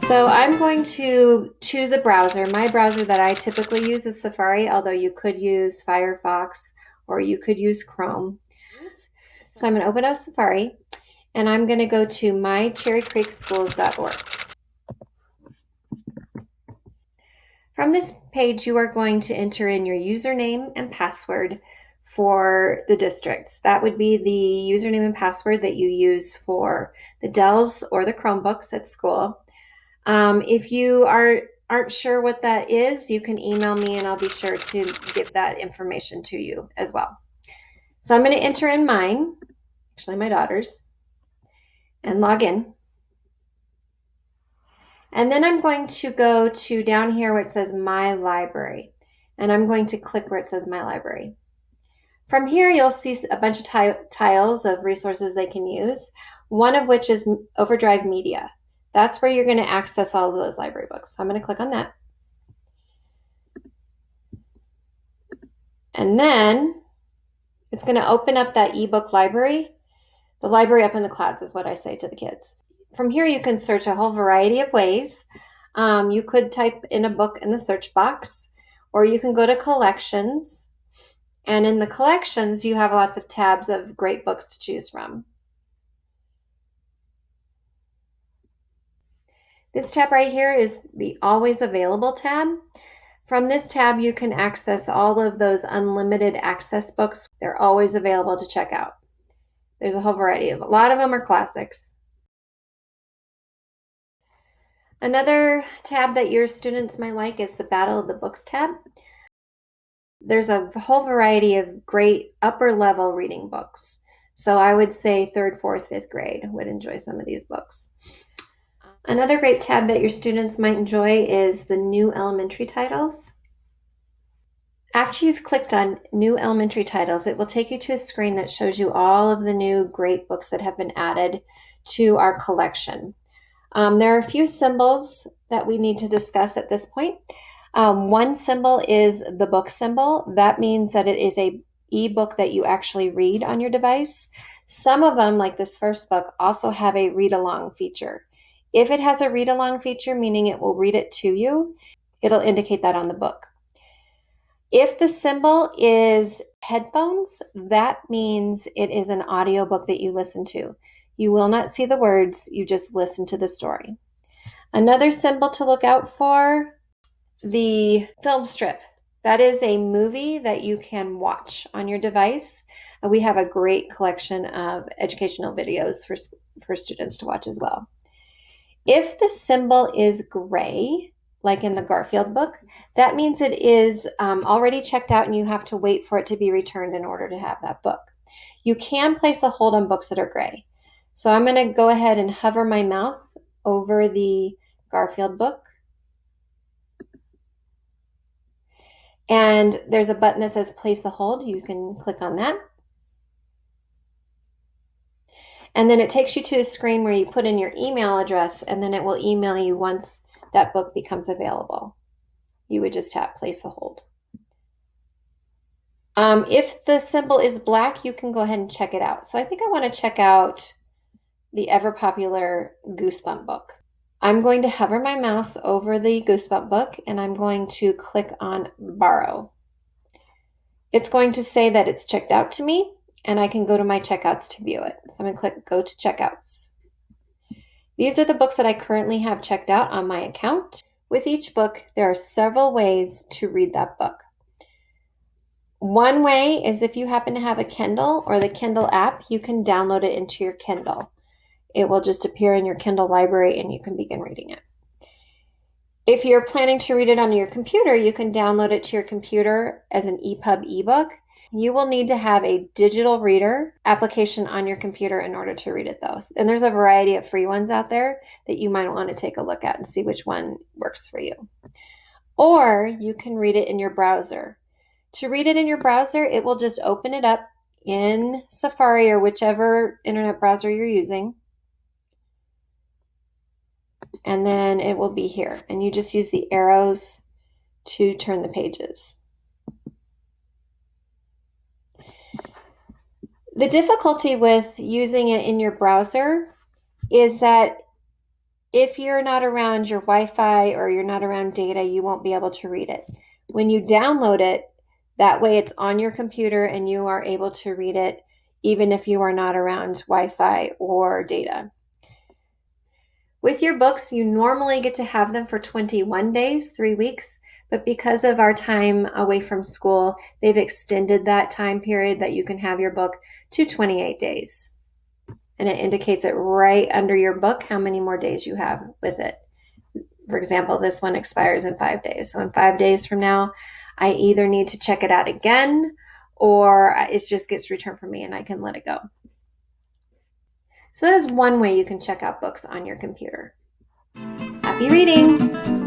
So I'm going to choose a browser. My browser that I typically use is Safari, although you could use Firefox or you could use Chrome. So I'm going to open up Safari and I'm going to go to mycherrycreekschools.org. From this page, you are going to enter in your username and password for the districts. That would be the username and password that you use for the Dells or the Chromebooks at school. If you aren't sure what that is, you can email me and I'll be sure to give that information to you as well. So I'm going to enter in mine, actually my daughter's, and log in. And then I'm going to go to down here where it says My Library. And I'm going to click where it says My Library. From here, you'll see a bunch of tiles of resources they can use, one of which is Overdrive Media. That's where you're going to access all of those library books. So I'm going to click on that. And then it's going to open up that ebook library. The library up in the clouds is what I say to the kids. From here, you can search a whole variety of ways. You could type in a book in the search box, or you can go to collections. And in the collections, you have lots of tabs of great books to choose from. This tab right here is the Always Available tab. From this tab, you can access all of those unlimited access books. They're always available to check out. There's a whole variety of, a lot of them are classics. Another tab that your students might like is the Battle of the Books tab. There's a whole variety of great upper level reading books. So I would say 3rd, 4th, 5th grade would enjoy some of these books. Another great tab that your students might enjoy is the new elementary titles. After you've clicked on new elementary titles, it will take you to a screen that shows you all of the new great books that have been added to our collection. There are a few symbols that we need to discuss at this point. One symbol is the book symbol. That means that it is an ebook that you actually read on your device. Some of them, like this first book, also have a read-along feature. If it has a read-along feature, meaning it will read it to you, it'll indicate that on the book. If the symbol is headphones, that means it is an audiobook that you listen to. You will not see the words, you just listen to the story. Another symbol to look out for, the film strip. That is a movie that you can watch on your device. We have a great collection of educational videos for students to watch as well. If the symbol is gray, like in the Garfield book, that means it is already checked out and you have to wait for it to be returned in order to have that book. You can place a hold on books that are gray. So I'm going to go ahead and hover my mouse over the Garfield book. And there's a button that says place a hold. You can click on that. And then it takes you to a screen where you put in your email address and then it will email you once that book becomes available. You would just tap place a hold. If the symbol is black, you can go ahead and check it out. So I think I want to check out the ever popular Goosebump book. I'm going to hover my mouse over the Goosebump book and I'm going to click on borrow. It's going to say that it's checked out to me and I can go to my checkouts to view it. So I'm going to click go to checkouts. These are the books that I currently have checked out on my account. With each book, there are several ways to read that book. One way is if you happen to have a Kindle or the Kindle app, you can download it into your Kindle. It will just appear in your Kindle library and you can begin reading it. If you're planning to read it on your computer, you can download it to your computer as an EPUB ebook. You will need to have a digital reader application on your computer in order to read it though. And there's a variety of free ones out there that you might want to take a look at and see which one works for you. Or you can read it in your browser. To read it in your browser, it will just open it up in Safari or whichever internet browser you're using. And then it will be here. And you just use the arrows to turn the pages. The difficulty with using it in your browser is that if you're not around your Wi-Fi or you're not around data, you won't be able to read it. When you download it, that way it's on your computer and you are able to read it even if you are not around Wi-Fi or data. With your books, you normally get to have them for 21 days, 3 weeks, but because of our time away from school, they've extended that time period that you can have your book to 28 days. And it indicates it right under your book how many more days you have with it. For example, this one expires in 5 days. So in 5 days from now, I either need to check it out again or it just gets returned from me and I can let it go. So that is one way you can check out books on your computer. Happy reading!